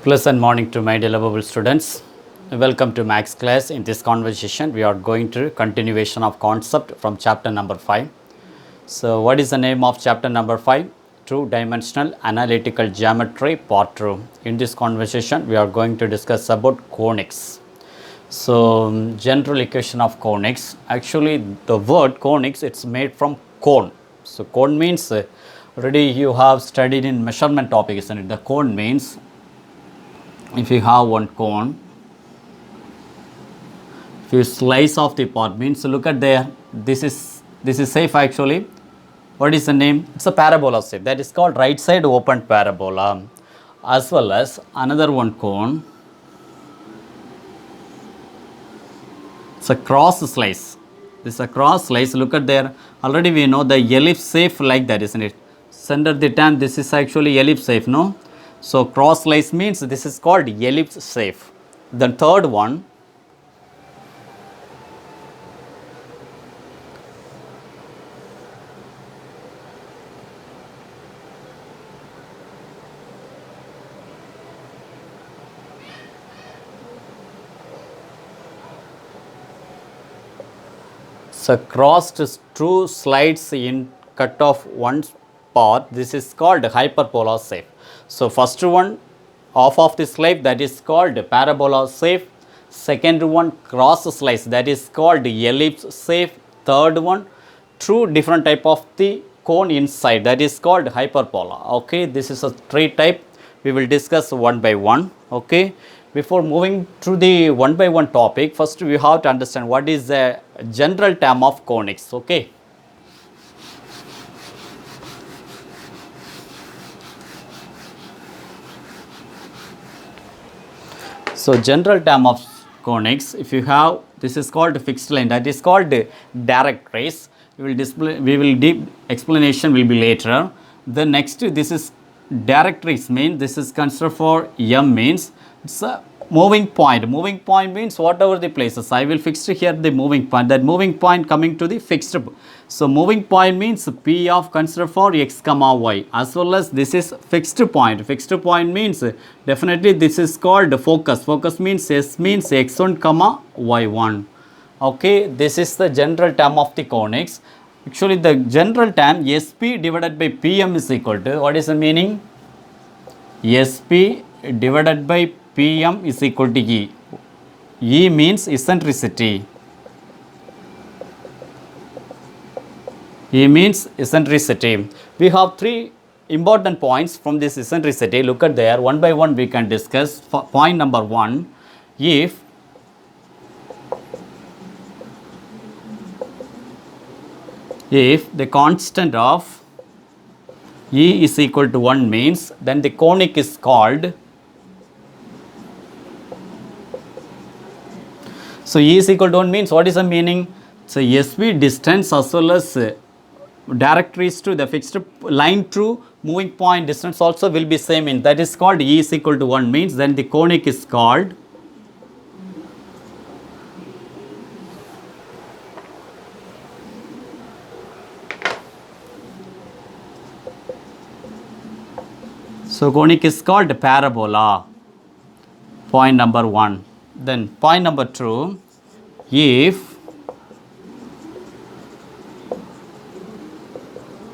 Pleasant morning to my dear lovable students. Welcome to Max class. In this conversation, we are going to continuation of concept from chapter number 5. So, what is the name of chapter number 5? Two-dimensional analytical geometry part 2. In this conversation, we are going to discuss about conics. So, general equation of conics. Actually, the word conics, it's made from cone. So, cone means already you have studied in measurement topic, isn't it? The cone means if you have one cone, if you slice off the part, means look at there, this is safe actually. What is the name? It's a parabola shape, that is called right side open parabola. As well as another one cone, it's a cross slice. This is a cross slice. Look at there, already we know the ellipse shape like that, isn't it? Center the tan, this is actually ellipse shape, no? So, cross slice means this is called ellipse shape. The third one, so crossed two slides in cut off one part, this is called hyperbola shape. So, first one half of the slide, that is called parabola shape. Second one cross slice, that is called ellipse shape. Third one two different type of the cone inside, that is called hyperbola. Okay, this is a three type. We will discuss one by one. Okay, before moving to the one by one topic, first we have to understand what is the general term of conics. Okay. So, general term of conics, if you have, this is called fixed line, that is called direct rays. Deep explanation will be later. The next, this is direct rays means this is considered for M means it's a moving point. Moving point means whatever the places. I will fix here the moving point. That moving point coming to the fixed. So, moving point means P of consider for x comma y, as well as this is fixed point. Fixed point means definitely this is called focus. Focus means S means x1 comma y1. Okay, this is the general term of the conics. Actually, the general term SP divided by PM is equal to, what is the meaning? SP divided by PM is equal to E. E means eccentricity. E means eccentricity. We have three important points from this eccentricity. Look at there, one by one we can discuss. Point number one, if the constant of E is equal to 1 means, then the conic is called, so E is equal to 1 means what is the meaning? So, SV distance as well as direct rays to the fixed line to moving point distance also will be same in, that is called E is equal to 1 means, then the conic is called conic is called parabola. Point number 1. Then point number 2, if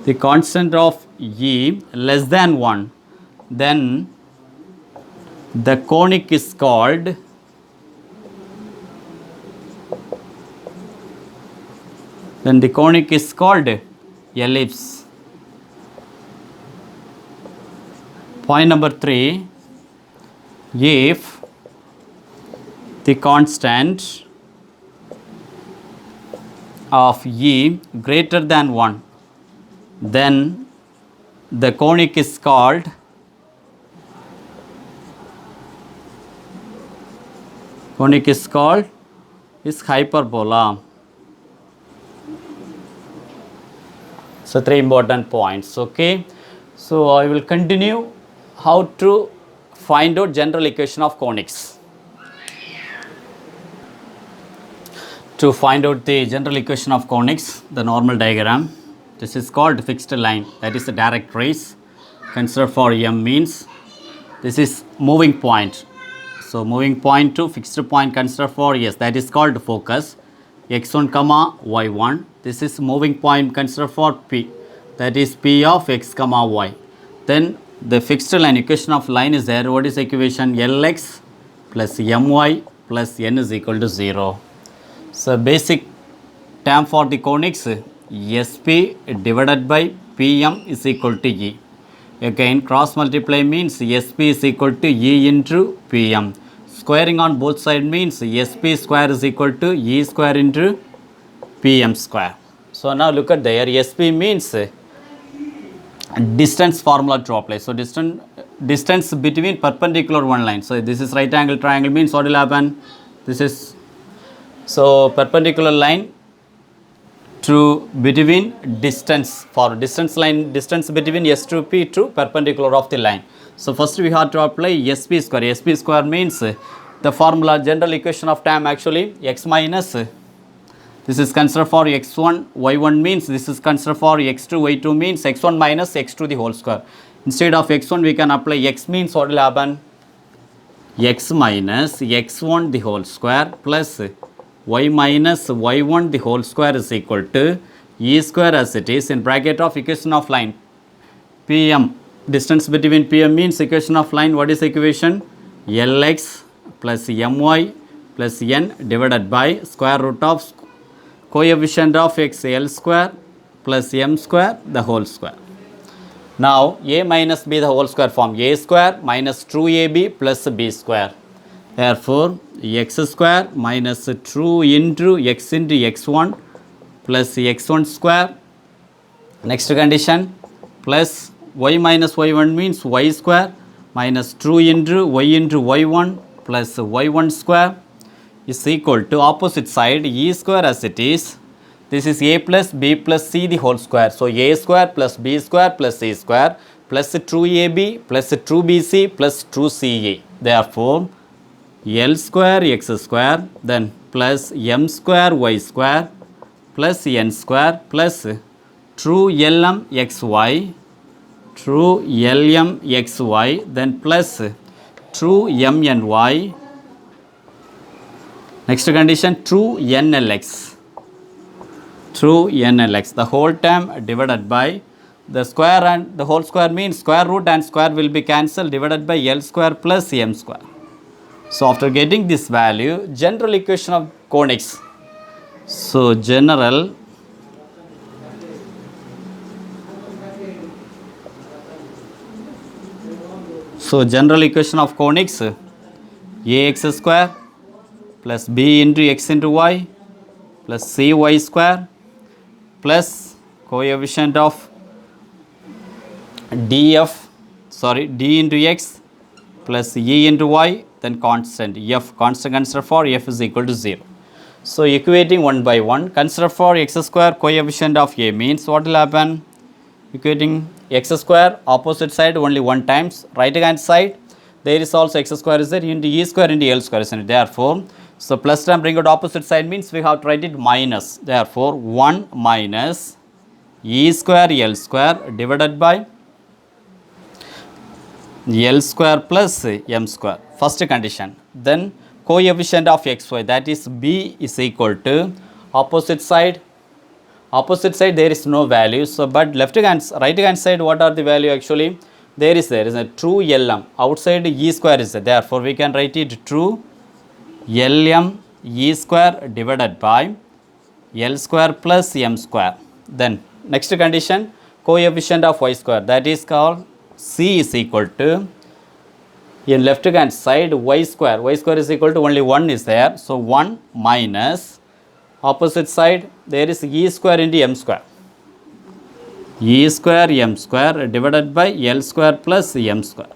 the constant of E less than 1, then the conic is called ellipse. Point number 3, if the constant of E greater than 1, then the conic is called hyperbola. So, three important points. Okay. So, I will continue how to find out general equation of conics. To find out the general equation of conics, the normal diagram, this is called fixed line, that is the direct rays. Consider for M means This is moving point. So moving point to fixed point consider for yes, that is called focus. X1 comma y1. This is moving point consider for P, that is P of x comma y. Then the fixed line equation of line is there. What is the equation? Lx plus my plus n is equal to 0. So basic term for the conics, Sp divided by Pm is equal to E. Again cross multiply means Sp is equal to E into Pm. Squaring on both sides means Sp square is equal to E square into Pm square. So now look at there, Sp means distance formula to apply. So distance between perpendicular one line. So this is right angle triangle means what will happen? This is so perpendicular line to between distance for distance line, distance between S to P to perpendicular of the line. So first we have to apply Sp square. Sp square means the formula general equation of time actually x minus this is considered for x1 y1 means this is considered for x2 y2 means x1 minus x2 the whole square. Instead of x1 we can apply x means what will happen? X minus x1 the whole square plus y minus y1 the whole square is equal to E square as it is in bracket of equation of line. Pm, distance between Pm means equation of line. What is the equation? Lx plus my plus n divided by square root of coefficient of x L square plus m square the whole square. Now a minus b the whole square form a square minus 2ab plus b square. Therefore x square minus 2 into x1 plus x1 square. Next condition plus y minus y1 means y square minus 2 into y1 plus y1 square is equal to opposite side E square as it is. This is a plus b plus c the whole square. So a square plus b square plus c square plus 2ab plus 2bc plus 2ca. Therefore L square x square then plus m square y square plus n square plus true lm xy true lm xy then plus true mny. Next condition true nlx the whole term divided by the square and the whole square means square root and square will be cancelled divided by L square plus m square. So after getting this value, general equation of conics. So general equation of conics ax square plus b into x into y plus cy square plus coefficient of d into x plus e into y then constant f, constant consider for f is equal to 0. So equating one by one, consider for x square coefficient of a means what will happen? Equating x square opposite side only one times, right hand side there is also x square is there into e square into L square is there. Therefore so plus term bring out opposite side means we have to write it minus. Therefore 1 minus e square L square divided by L square plus m square. First condition. Then coefficient of xy that is b is equal to opposite side there is no value. So but right hand side what are the value actually? There is a true lm outside e square is there. Therefore we can write it true lm e square divided by L square plus m square. Then next condition coefficient of y square that is called c is equal to in left hand side y square is equal to only 1 is there. So 1 minus opposite side there is e square into m square m square divided by L square plus m square.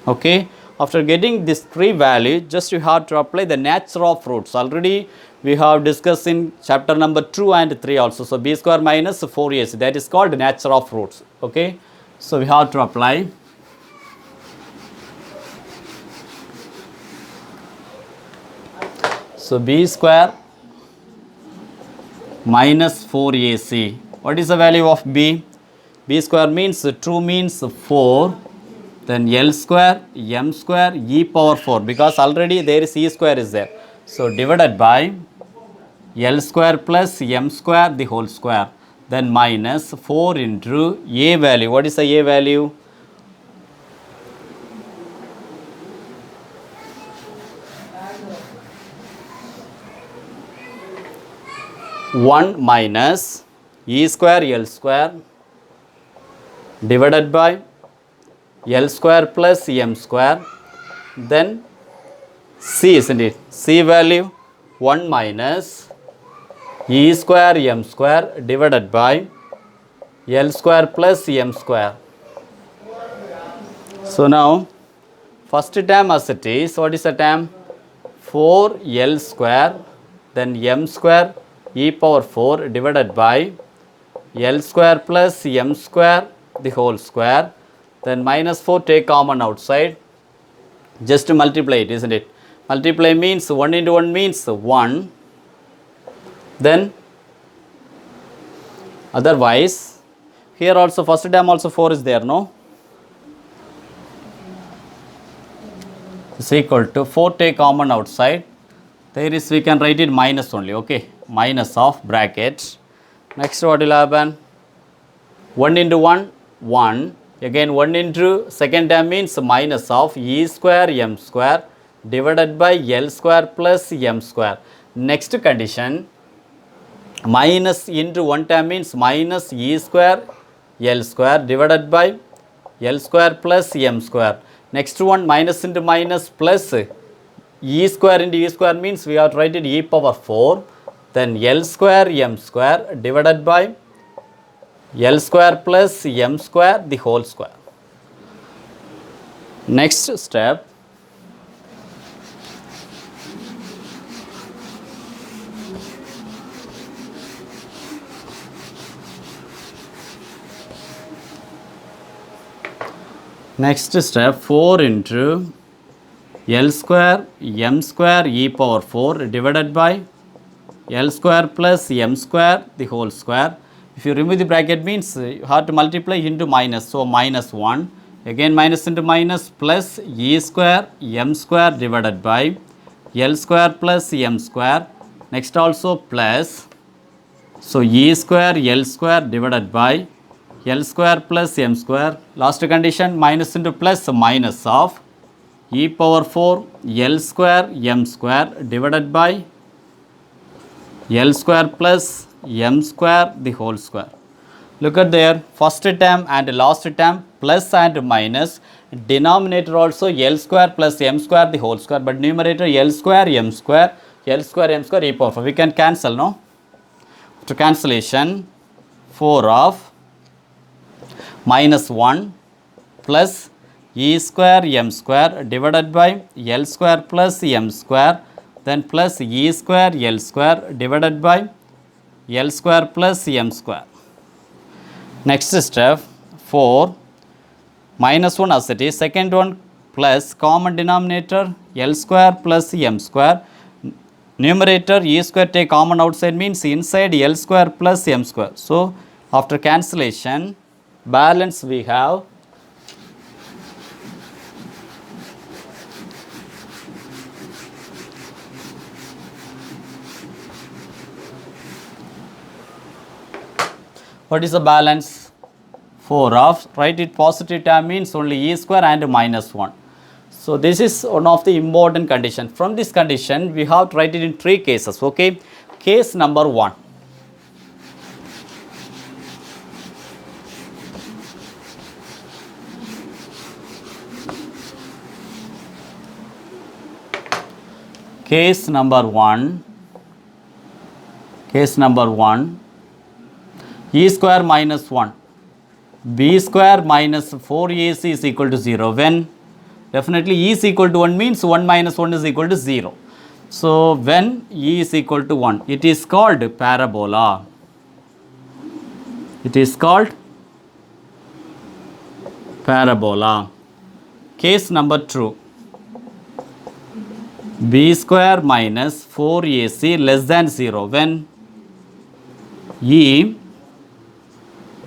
Okay, after getting this three value just you have to apply the nature of roots. Already we have discussed in chapter number 2 and 3 also. So b square minus 4ac that is called nature of roots. Okay, so we have to apply so b square minus 4ac. What is the value of b? B square means 2 means 4 then L square m square e power 4, because already there is e square is there. So divided by L square plus m square the whole square, then minus 4 into a value. What is the a value? One minus e square L square divided by L square plus m square, then c, isn't it? C value 1 minus e square m square divided by L square plus m square. So now first term as it is, what is the term? 4L square, then m square e power 4 divided by L square plus m square the whole square, then minus 4 take common outside, just multiply it, isn't it? Multiply means 1 into 1 means 1, then otherwise here also first term also 4 is there, no? Is equal to 4 take common outside, there is, we can write it minus only, okay, minus of bracket. Next what will happen? 1 into 1 1, again 1 into second term means minus of e square m square divided by L square plus m square. Next condition, minus into one term means minus e square L square divided by L square plus m square. Next one, minus into minus plus e square into e square means we have to write it e power 4, then L square m square divided by L square plus m square the whole square. Next step, next step 4 into L square m square e power 4 divided by L square plus m square the whole square. If you remove the bracket means you have to multiply into minus, so minus 1, again minus into minus plus e square m square divided by L square plus m square. Next also plus, so e square L square divided by L square plus m square. Last condition, minus into plus minus of e power 4 L square m square divided by L square plus m square the whole square. Look at there, first term and last term plus and minus, denominator also L square plus m square the whole square, but numerator L square m square e power 4. We can cancel, no? After cancellation, 4 of minus 1 plus e square m square divided by L square plus m square, then plus e square L square divided by L square plus m square. Next step 4 minus 1 as it is, second one plus common denominator L square plus m square, numerator e square take common outside means inside L square plus m square. So after cancellation, balance we have what is the balance? 4 of, write it positive term means only e square and minus 1. So this is one of the important condition. From this condition we have to write it in 3 cases, okay. Case number 1, case number 1, e square minus 1, b square minus 4ac is equal to 0. When definitely e is equal to 1 means 1 minus 1 is equal to 0. So when e is equal to 1, it is called parabola. It is called parabola. Case number 2, b square minus 4ac less than 0. When e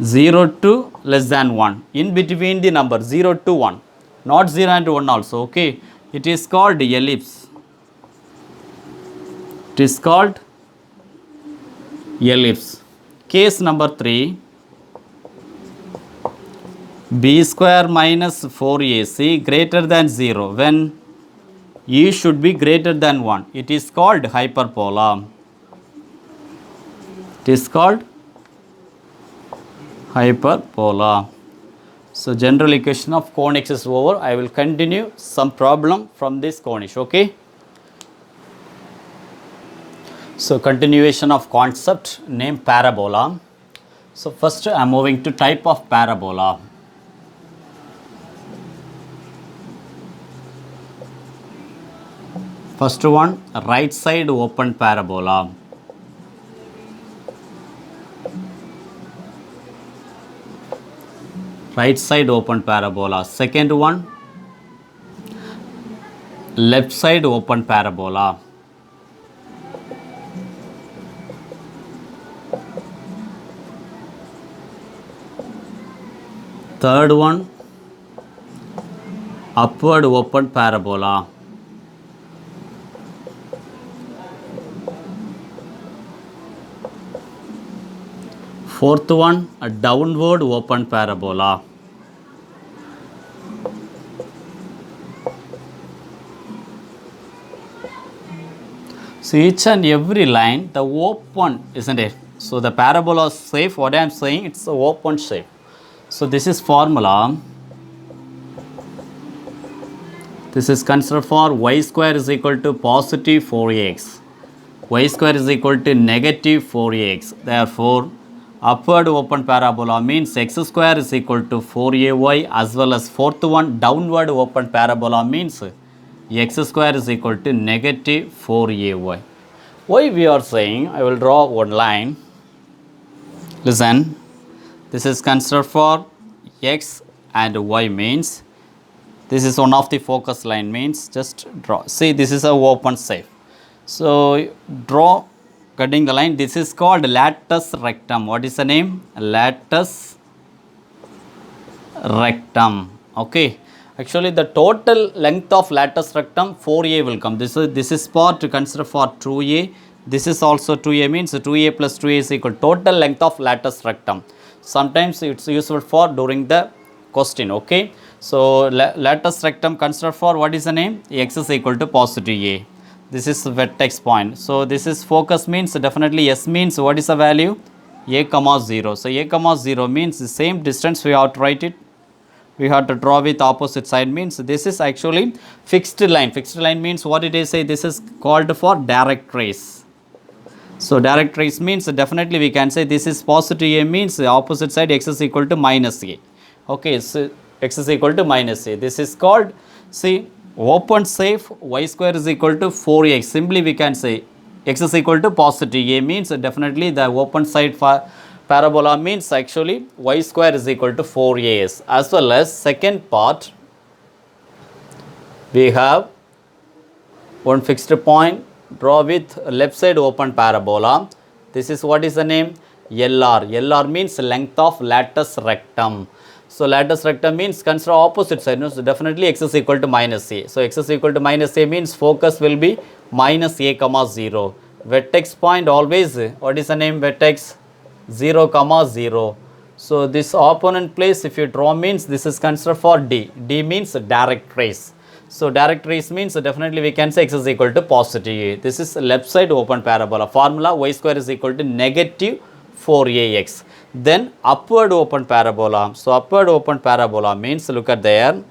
0 to less than 1, in between the number 0 to 1. not 0 and 1 also, okay. It is called ellipse. It is called ellipse. Case number 3, b square minus 4ac greater than 0 when e should be greater than 1. It is called hyperbola. It is called hyperbola. So general equation of conics is over. I will continue some problem from this conic, okay. So continuation of concept named parabola. So first I am moving to type of parabola. First one, right side open parabola. Right side open parabola. Second one, left side open parabola. Third one, upward open parabola. Fourth one, a downward open parabola. So each and every line, the open, isn't it? So the parabola shape, what I am saying, it's a open shape. So this is formula. This is considered for y square is equal to positive 4x. Y square is equal to negative 4x. Therefore, upward open parabola means x square is equal to 4ay, as well as fourth one, downward open parabola means x square is equal to negative 4ay. Why we are saying, I will draw one line. Listen, this is considered for x and y means, this is one of the focus line means, just draw. See, this is a open shape. So draw cutting the line. This is called latus rectum. What is the name? Latus rectum. Okay. Actually, the total length of latus rectum 4a will come. This is part to consider for 2a. This is also 2a means 2a plus 2a is equal to total length of latus rectum. Sometimes it's useful for during the question. Okay. So latus rectum consider for what is the name? X is equal to positive a. This is vertex point. So this is focus means definitely S means what is the value? A comma 0. So a comma 0 means the same distance we have to write it. We have to draw with opposite side means this is actually fixed line. Fixed line means what it is say, this is called for direct trace. So direct trace means definitely we can say this is positive a means the opposite side x is equal to minus a. Okay, so x is equal to minus a. This is called, see, open shape y square is equal to 4x. Simply we can say x is equal to positive a means definitely the open side for parabola means actually y square is equal to 4as. As well as second part, we have one fixed point, draw with left side open parabola. This is what is the name? LR. LR means length of latus rectum. So latus rectum means consider opposite side. No? So definitely x is equal to minus a. So x is equal to minus a means focus will be minus a comma 0. Vertex point always, what is the name? Vertex 0 comma 0. So this opponent place if you draw means this is considered for D. D means direct trace. So direct trace means definitely we can say x is equal to positive a. This is left side open parabola. Formula y square is equal to negative 4ax. Then upward open parabola. So upward open parabola means, look at there.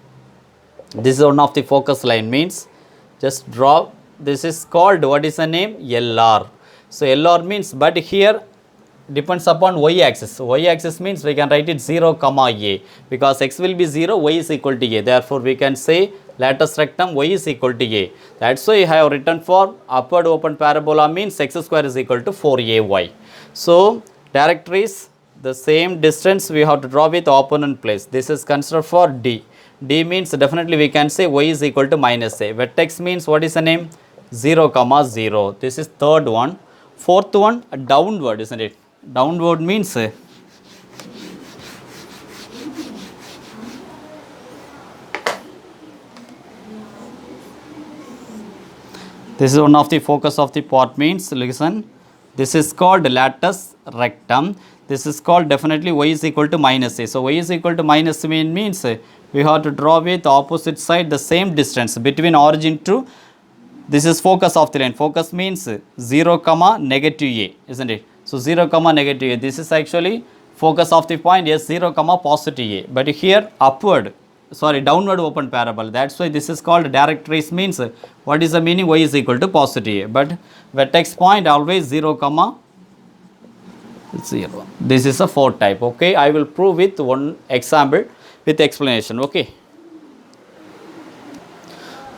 This is one of the focus line means, just draw. This is called, what is the name? LR. So LR means, but here depends upon y axis. So y axis means we can write it 0 comma a because x will be 0, y is equal to a. Therefore we can say latus rectum y is equal to a. That's why I have written for upward open parabola means x square is equal to 4ay. So direct trace, the same distance we have to draw with opponent place. This is considered for D. D means definitely we can say y is equal to minus a. Vertex means what is the name? 0 comma 0. This is third one. Fourth one, downward, isn't it? Downward means This is one of the focus of the part means, listen, this is called latus rectum. This is called definitely y is equal to minus a. So y is equal to minus a means we have to draw with opposite side the same distance between origin to, this is focus of the line. Focus means 0 comma negative a, isn't it? So 0 comma negative a. This is actually focus of the point, yes, 0 comma positive a. But here upward, sorry, downward open parabol. That's why this is called direct trace means what is the meaning? Y is equal to positive a. But vertex point always 0 comma 0. This is a 4 type. Okay, I will prove with one example with explanation. Okay.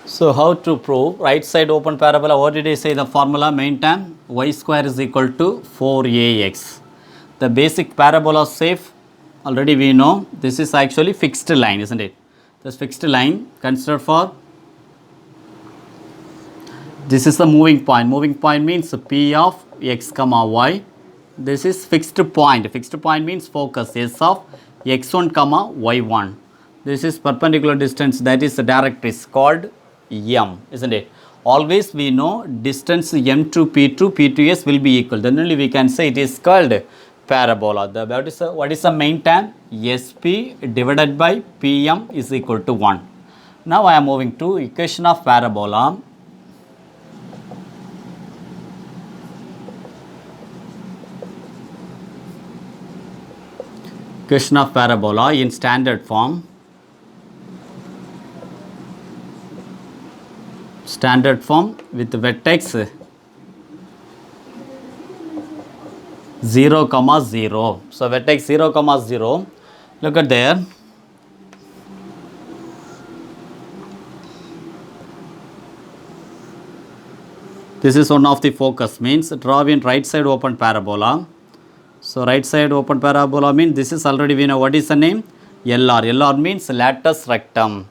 So how to prove right side open parabola? What did I say the formula? Main term y square is equal to 4ax. The basic parabola shape already we know. This is actually fixed line, isn't it? This fixed line considered for, this is the moving point. Moving point means p of x comma y. This is fixed point. Fixed point means focus s of x1 comma y1. This is perpendicular distance, that is the directrix called m, isn't it? Always we know distance m to p2, p2s will be equal. Then only we can say it is called parabola. What is the main term? Sp divided by pm is equal to 1. Now I am moving to equation of parabola. Equation of parabola in standard form. Standard form with vertex 0 comma 0. So vertex 0 comma 0. Look at there. This is one of the focus means draw in right side open parabola. So right side open parabola means this is already we know what is the name? LR. LR means latus rectum.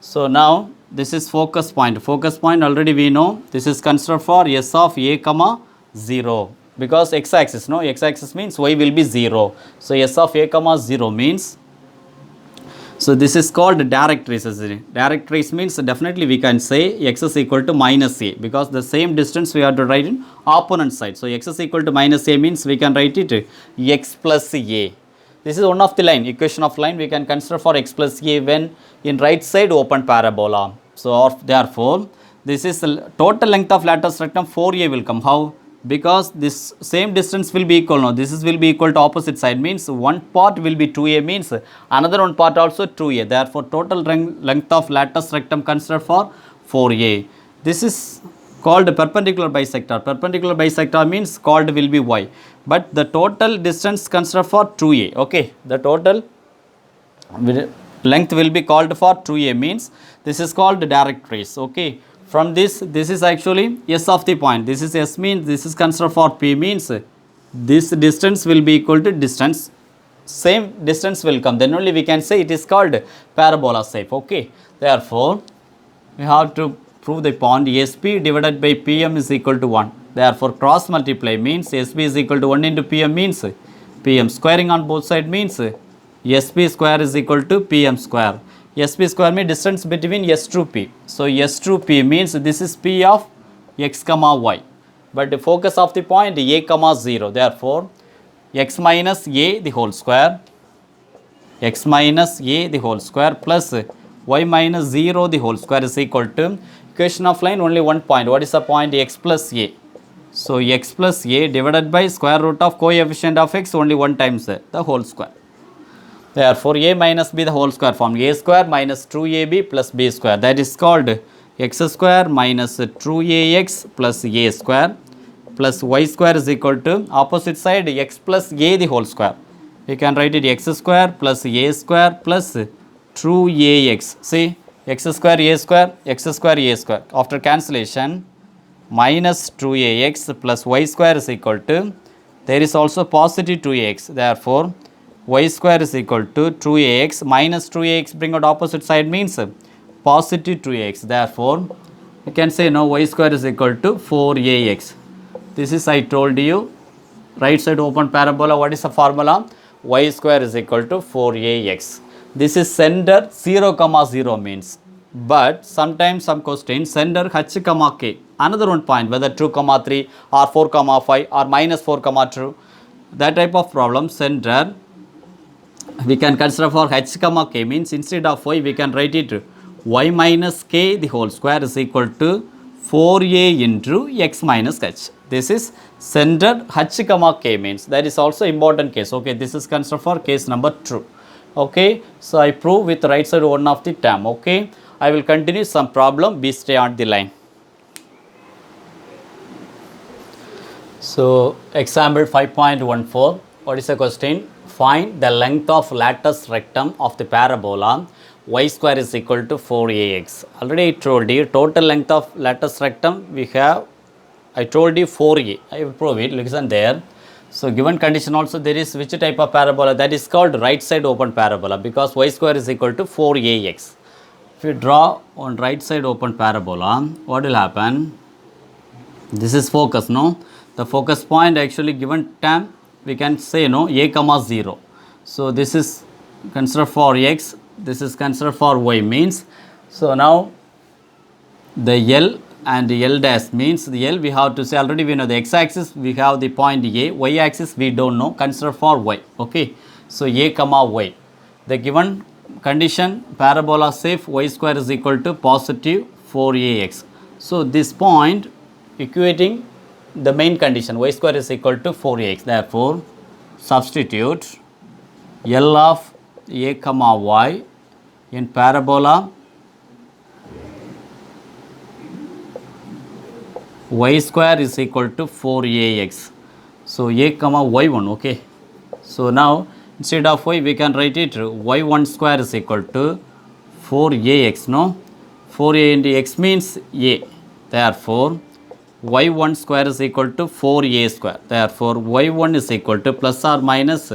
So now this is focus point. Focus point already we know. This is considered for s of a comma 0. Because x-axis, no? X-axis means y will be 0. So s of a comma 0 means, so this is called direct trace. Direct trace means definitely we can say x is equal to minus a, because the same distance we have to write in opponent side. So x is equal to minus a means we can write it x plus a. This is one of the line, equation of line we can consider for x plus a when in right side open parabola. So therefore this is the total length of latus rectum 4a will come. How? Because this same distance will be equal now. This is will be equal to opposite side means one part will be 2a means another one part also 2a. Therefore total length of latus rectum considered for 4a. This is called perpendicular bisector. Perpendicular bisector means called will be y. But the total distance considered for 2a. Okay. The total length will be called for 2a means this is called direct trace. Okay. From this is actually s of the point. This is s means this is considered for p means this distance will be equal to distance. Same distance will come. Then only we can say it is called parabola shape. Okay. Therefore, we have to prove the point sp divided by pm is equal to 1. Therefore, cross multiply means sp is equal to 1 into pm means pm. Squaring on both sides means sp square is equal to pm square. Sp square means distance between s to p. So s to p means this is p of x comma y. But the focus of the point a comma 0. Therefore, x minus a the whole square, x minus a the whole square plus y minus 0 the whole square is equal to equation of line only one point. What is the point? X plus a. So x plus a divided by square root of coefficient of x only one times the whole square. Therefore, a minus b the whole square form a square minus 2ab plus b square, that is called x square minus 2ax plus a square plus y square is equal to opposite side x plus a the whole square. We can write it x square plus a square plus 2ax. See, x square a square, x square a square. After cancellation, minus 2ax plus y square is equal to, there is also positive 2ax. Therefore, y square is equal to 2ax minus 2ax, bring out opposite side means positive 2ax. Therefore, you can say now y square is equal to 4ax. This is I told you right side open parabola. What is the formula? Y square is equal to 4ax. This is center 0 comma 0 means but sometimes some questions center h comma k, another one point whether 2 comma 3 or 4 comma 5 or minus 4 comma 2, that type of problem center we can consider for h comma k, means instead of y we can write it y minus k the whole square is equal to 4a into x minus h. This is centered h comma k, means that is also important case. Okay, this is considered for case number 2. Okay, so I prove with right side one of the term. Okay, I will continue some problem, be stay on the line. So example 5.14, what is the question? Find the length of latus rectum of the parabola y square is equal to 4ax. Already I told you total length of latus rectum we have, I told you 4a. I will prove it, listen there. So given condition also there is which type of parabola, that is called right side open parabola, because y square is equal to 4ax. If you draw on right side open parabola, what will happen? This is focus, no? The focus point actually given term we can say no a comma 0. So this is considered for x, this is considered for y, means so now the L and L dash, means the L we have to say, already we know the x axis we have the point a, y axis we don't know, consider for y. Okay, so a comma y, the given condition parabola safe y square is equal to positive 4ax. So this point equating the main condition y square is equal to 4ax, therefore substitute L of a comma y in parabola y square is equal to 4ax. So a comma y1. Okay, so now instead of y we can write it y1 square is equal to 4ax, no? 4a into x means a, therefore y1 square is equal to 4a square, therefore y1 is equal to plus or minus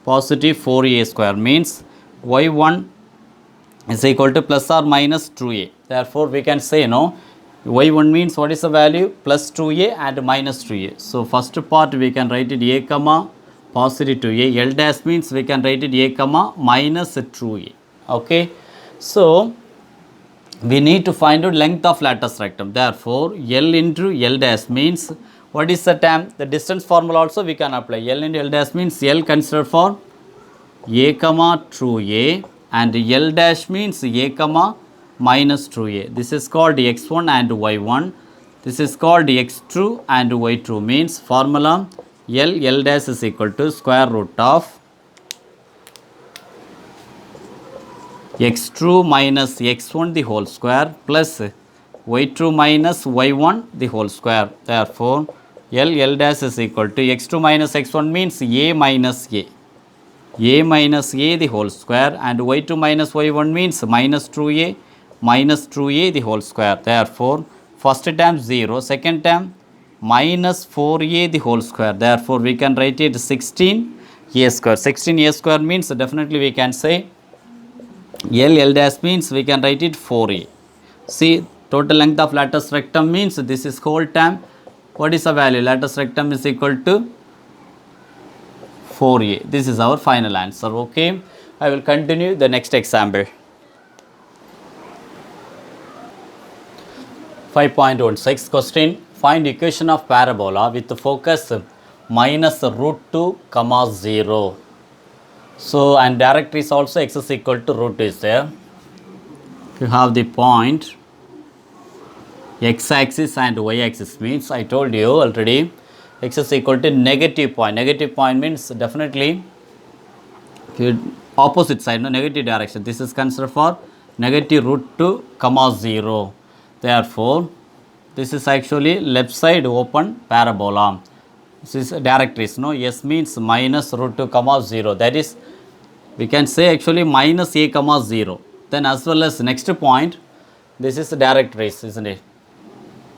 positive 4a square, means y1 is equal to plus or minus 2a, therefore we can say no y1 means what is the value, plus 2a and minus 2a. So first part we can write it a comma positive 2a, L dash means we can write it a comma minus 2a. Okay, so we need to find out length of latus rectum, therefore L into L dash means what is the term, the distance formula also we can apply. L into L dash means L considered for a comma 2a and L dash means a comma minus 2a. This is called x1 and y1, this is called x2 and y2, means formula L dash is equal to square root of x2 minus x1 the whole square plus y2 minus y1 the whole square, therefore L dash is equal to x2 minus x1 means a minus a the whole square, and y2 minus y1 means minus 2a the whole square, therefore first term 0, second term minus 4a the whole square, therefore we can write it 16a square. 16a square means definitely we can say L dash means we can write it 4a. See, total length of latus rectum means this is whole term. What is the value? Latus rectum is equal to 4a. This is our final answer. Okay, I will continue the next example. 5.16 question. Find equation of parabola with the focus minus root 2 comma 0. So and directory is also x is equal to root is there. You have the point x axis and y axis, means I told you already x is equal to negative point. Negative point means definitely opposite side, no, negative direction. This is considered for negative root 2 comma 0. Therefore this is actually left side open parabola. This is directories, no? S means minus root 2 comma 0, that is we can say actually minus a comma 0. Then as well as next point, this is directories, isn't it?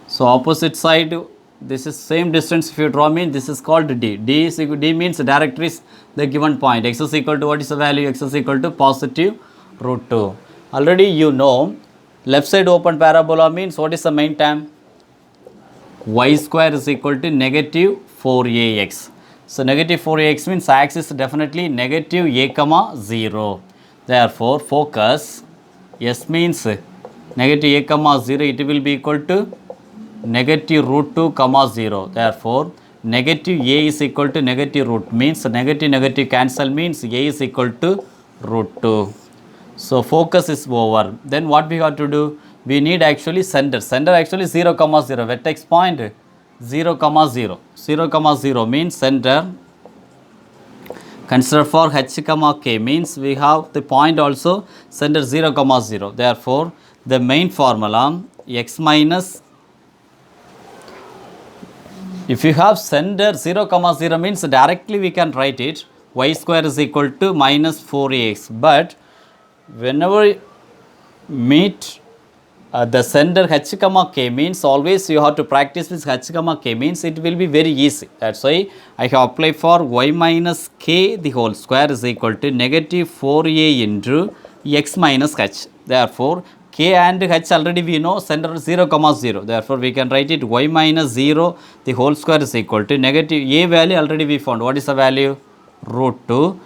So opposite side, this is same distance if you draw, mean this is called D. D means directories the given point. X is equal to what is the value? X is equal to positive root 2. Already you know left side open parabola means what is the main term? Y square is equal to negative 4ax. So negative 4ax means axis definitely negative a comma 0. Therefore focus S means negative a comma 0, it will be equal to negative root 2 comma 0. Therefore negative a is equal to negative root, means negative negative cancel, means a is equal to root 2. So focus is over. Then what we have to do, we need actually center actually 0 comma 0, vertex point 0 comma 0, 0 comma 0 means center. Consider for h comma k, means we have the point also center 0 comma 0. Therefore the main formula x minus, if you have center 0 comma 0 means directly we can write it y square is equal to minus 4ax. But whenever meet the center h comma k, means always you have to practice with h comma k, means it will be very easy. That's why I have applied for y minus k the whole square is equal to negative 4a into x minus h. Therefore k and h already we know center 0 comma 0. Therefore we can write it y minus 0 the whole square is equal to negative a value already we found. What is the value? Root 2.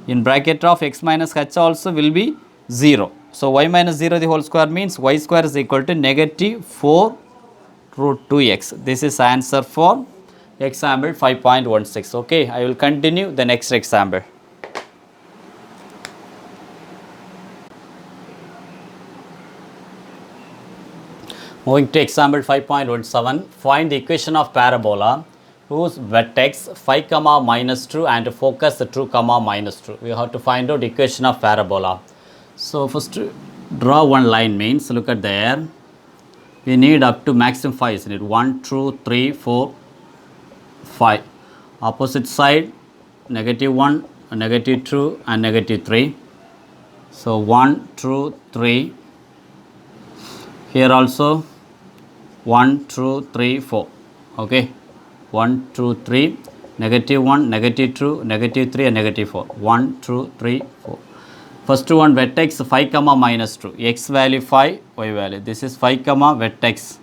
In bracket of x minus h also will be 0. So y minus 0 the whole square means y square is equal to negative 4 root 2x. This is answer for example 5.16. Okay, I will continue the next example. Moving to example 5.17, find the equation of parabola whose vertex 5 comma minus 2 and focus 2 comma minus 2. We have to find out equation of parabola. So first draw one line, means look at there. We need up to maximum 5, isn't it? 1, 2, 3, 4, 5. Opposite side negative 1, negative 2 and negative 3. So 1, 2, 3. Here also 1, 2, 3, 4. Okay. 1, 2, 3, negative 1, negative 2, negative 3 and negative 4. 1, 2, 3, 4. First one vertex 5 comma minus 2. X value 5, y value. This is 5 comma vertex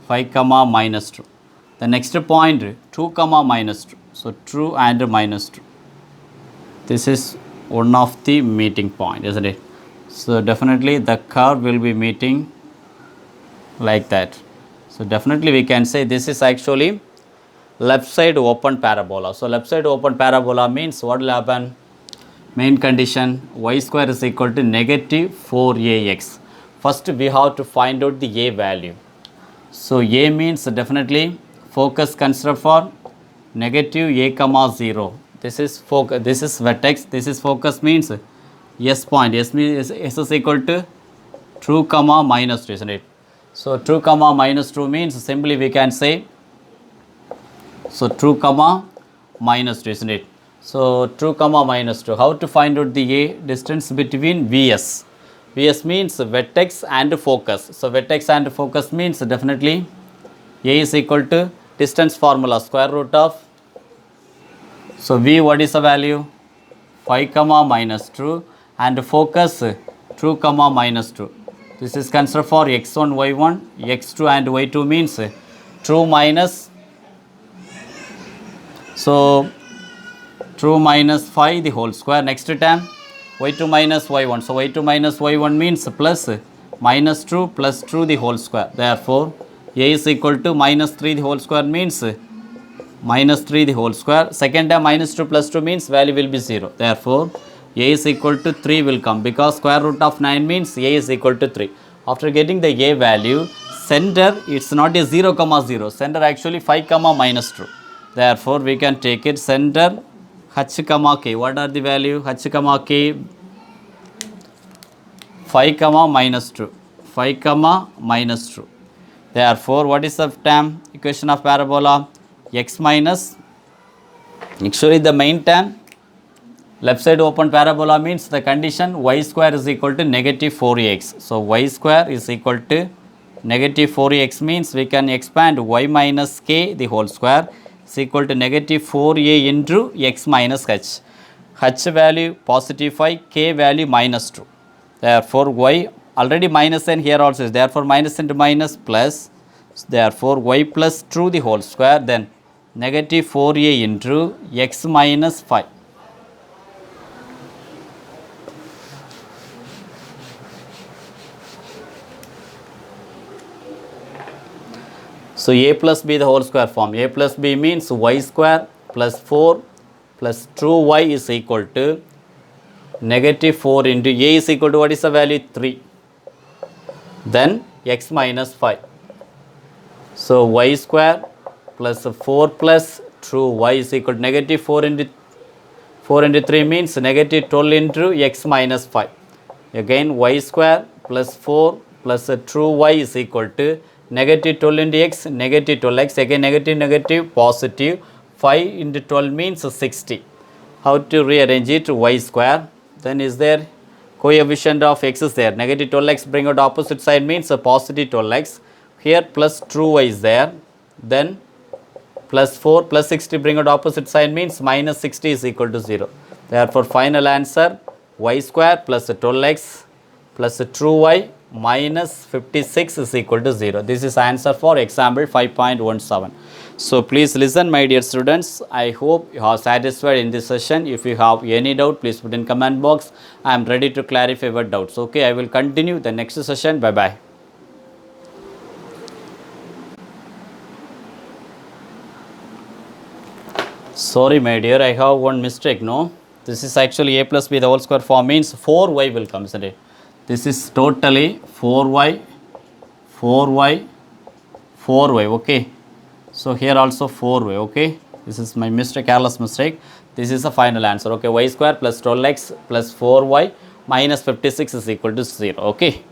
5 comma minus 2. The next point 2 comma minus 2. So 2 and minus 2. This is one of the meeting point, isn't it? So definitely the curve will be meeting like that. So definitely we can say this is actually left side open parabola. So left side open parabola means what will happen? Main condition y square is equal to negative 4ax. First we have to find out the a value. So a means definitely focus consider for negative a comma 0. This is focus, this is vertex, this is focus means s point. S means s is equal to 2 comma minus 2, isn't it? So 2 comma minus 2 means simply we can say, so 2 comma minus 2, isn't it? So 2 comma minus 2. How to find out the a? Distance between vs. Vs means vertex and focus. So vertex and focus means definitely a is equal to distance formula square root of. So v, what is the value? 5 comma minus 2 and focus 2 comma minus 2. This is considered for x1, y1, x2 and y2 means 2 minus, so 2 minus 5 the whole square. Next term y2 minus y1. So y2 minus y1 means plus minus 2 plus 2 the whole square. Therefore a is equal to minus 3 the whole square means minus 3 the whole square. Second term minus 2 plus 2 means value will be 0. Therefore a is equal to 3 will come, because square root of 9 means a is equal to 3. After getting the a value, center it's not a 0 comma 0. Center actually 5 comma minus 2. Therefore we can take it center h comma k. What are the value? H comma k 5 comma minus 2. 5 comma minus 2. Therefore what is the term? Equation of parabola x minus, actually the main term left side open parabola means the condition y square is equal to negative 4ax. So y square is equal to negative 4ax means we can expand y minus k the whole square is equal to negative 4a into x minus h. H value positive 5, k value minus 2. Therefore y already minus n here also is, therefore minus into minus plus, therefore y plus 2 the whole square, then negative 4a into x minus 5. So a plus b the whole square form. A plus b means y square plus 4 plus true y is equal to negative 4 into a is equal to what is the value? 3. Then x minus 5. So y square plus 4 plus true y is equal to negative 4 into 3 means negative 12 into x minus 5. Again y square plus 4 plus true y is equal to negative 12 into x, negative 12x, again negative positive, 5 into 12 means 60. How to rearrange it? Y square, then is there coefficient of x is there, negative 12x bring out opposite side means a positive 12x, here plus true y is there, then plus 4 plus 60 bring out opposite side means minus 60 is equal to 0. Therefore final answer y square plus 12x plus true y minus 56 is equal to 0. This is answer for example 5.17. So please listen my dear students. I hope you are satisfied in this session. If you have any doubt, please put in comment box. I am ready to clarify your doubts. Okay, I will continue the next session. Bye bye. Sorry my dear, I have one mistake. No, this is actually a plus b the whole square form means 4y will come, isn't it? This is totally 4y, 4y, 4y, okay. So here also 4y, okay. This is my mistake, careless mistake. This is the final answer, okay. Y square plus 12x plus 4y minus 56 is equal to 0, okay.